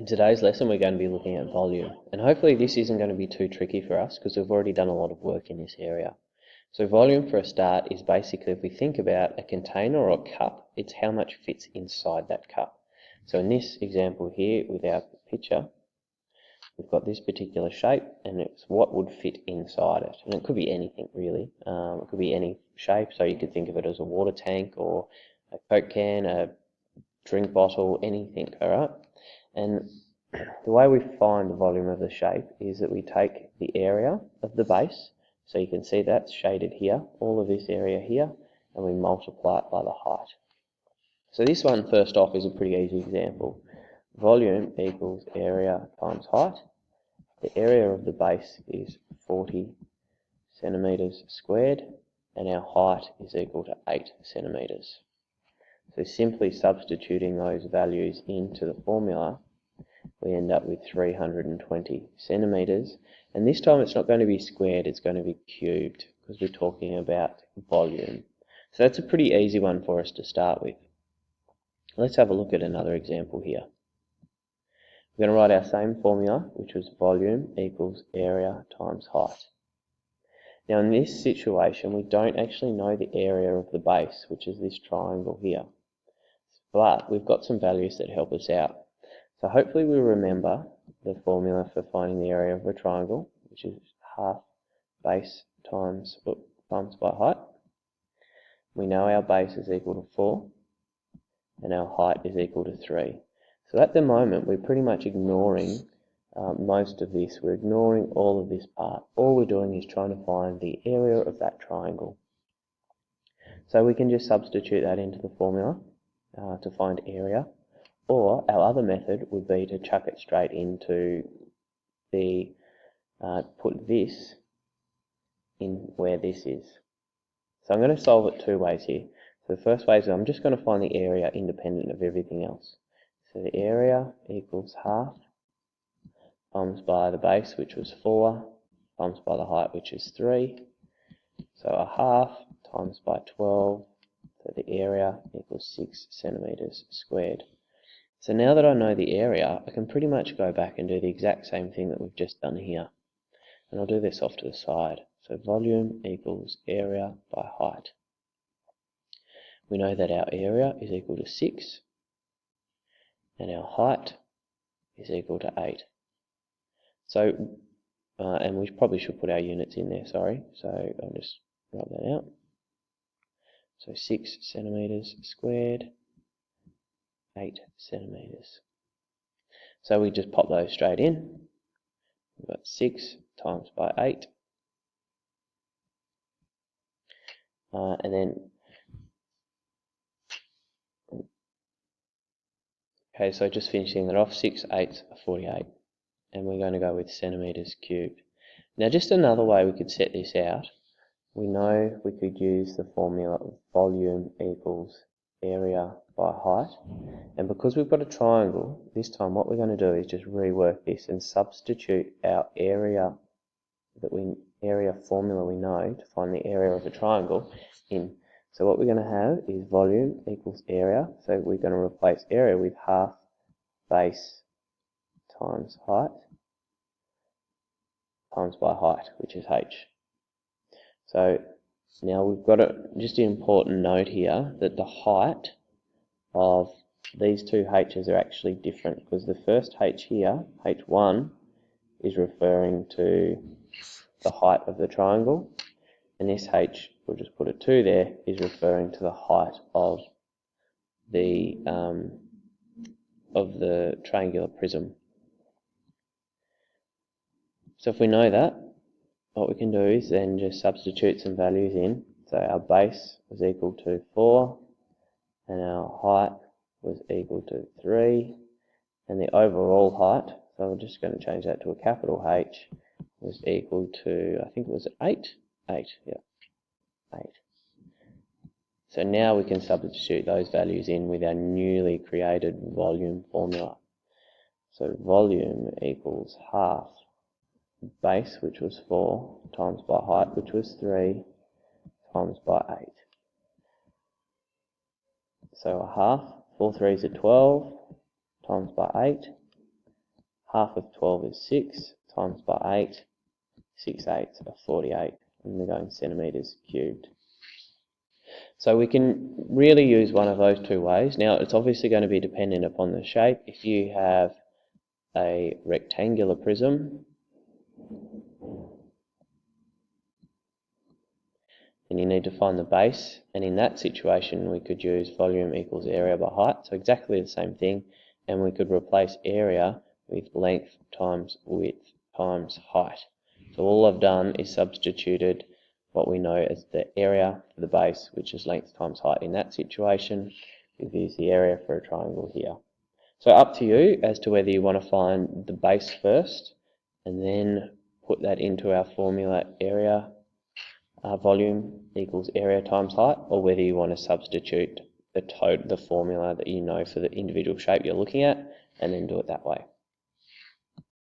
In today's lesson we're going to be looking at volume, and hopefully this isn't going to be too tricky for us because we've already done a lot of work in this area. So volume for a start is basically, if we think about a container or a cup, it's how much fits inside that cup. So in this example here with our picture, we've got this particular shape and it's what would fit inside it. And it could be anything really, it could be any shape, so you could think of it as a water tank or a Coke can, a drink bottle, anything, alright? And the way we find the volume of the shape is that we take the area of the base, so you can see that's shaded here, all of this area here, and we multiply it by the height. So this one first off is a pretty easy example. Volume equals area times height. The area of the base is 40 centimeters squared, and our height is equal to 8 centimeters. So simply substituting those values into the formula, we end up with 320 centimeters, and this time it's not going to be squared, it's going to be cubed because we're talking about volume. So that's a pretty easy one for us to start with. Let's have a look at another example here. We're going to write our same formula, which was volume equals area times height. Now in this situation we don't actually know the area of the base, which is this triangle here, but we've got some values that help us out. So hopefully we remember the formula for finding the area of a triangle, which is half base times by height. We know our base is equal to 4 and our height is equal to 3. So at the moment we're pretty much ignoring most of this. We're ignoring all of this part. All we're doing is trying to find the area of that triangle. So we can just substitute that into the formula to find area. Or our other method would be to chuck it straight into the, put this in where this is. So I'm going to solve it two ways here. So the first way is I'm just going to find the area independent of everything else. So the area equals half times by the base, which was 4, times by the height, which is 3. So a half times by 12, so the area equals 6 centimeters squared. So now that I know the area, I can pretty much go back and do the exact same thing that we've just done here. And I'll do this off to the side. So volume equals area by height. We know that our area is equal to 6, and our height is equal to 8. So, and we probably should put our units in there, sorry. So I'll just write that out. So 6 centimeters squared, 8 centimeters. So we just pop those straight in. We've got 6 times by 8. And then, okay, so just finishing that off, 6 8s are 48. And we're going to go with centimeters cubed. Now just another way we could set this out, we know we could use the formula of volume equals area by height, and because we've got a triangle, this time what we're going to do is just rework this and substitute our area formula we know to find the area of a triangle in. So what we're going to have is volume equals area, so we're going to replace area with half base times height times by height, which is h. So now we've got just an important note here that the height of these two h's are actually different, because the first h here, h1, is referring to the height of the triangle, and this h, we'll just put a 2 there, is referring to the height of the triangular prism. So if we know that, what we can do is then just substitute some values in. So our base was equal to 4, and our height was equal to 3, and the overall height, so we're just going to change that to a capital H, was equal to, I think it was 8? 8, yeah, 8. So now we can substitute those values in with our newly created volume formula. So volume equals half base, which was 4, times by height, which was 3, times by 8. So a half, 4 3s are 12, times by 8, half of 12 is 6, times by 8, 6 eighths are 48, and we go in centimetres cubed. So we can really use one of those two ways. Now it's obviously going to be dependent upon the shape. If you have a rectangular prism, then you need to find the base, and in that situation we could use volume equals area by height, so exactly the same thing, and we could replace area with length times width times height. So all I've done is substituted what we know as the area for the base, which is length times height. In that situation, we've used the area for a triangle here. So up to you as to whether you want to find the base first and then put that into our formula area volume equals area times height, or whether you want to substitute the formula that you know for the individual shape you're looking at and then do it that way.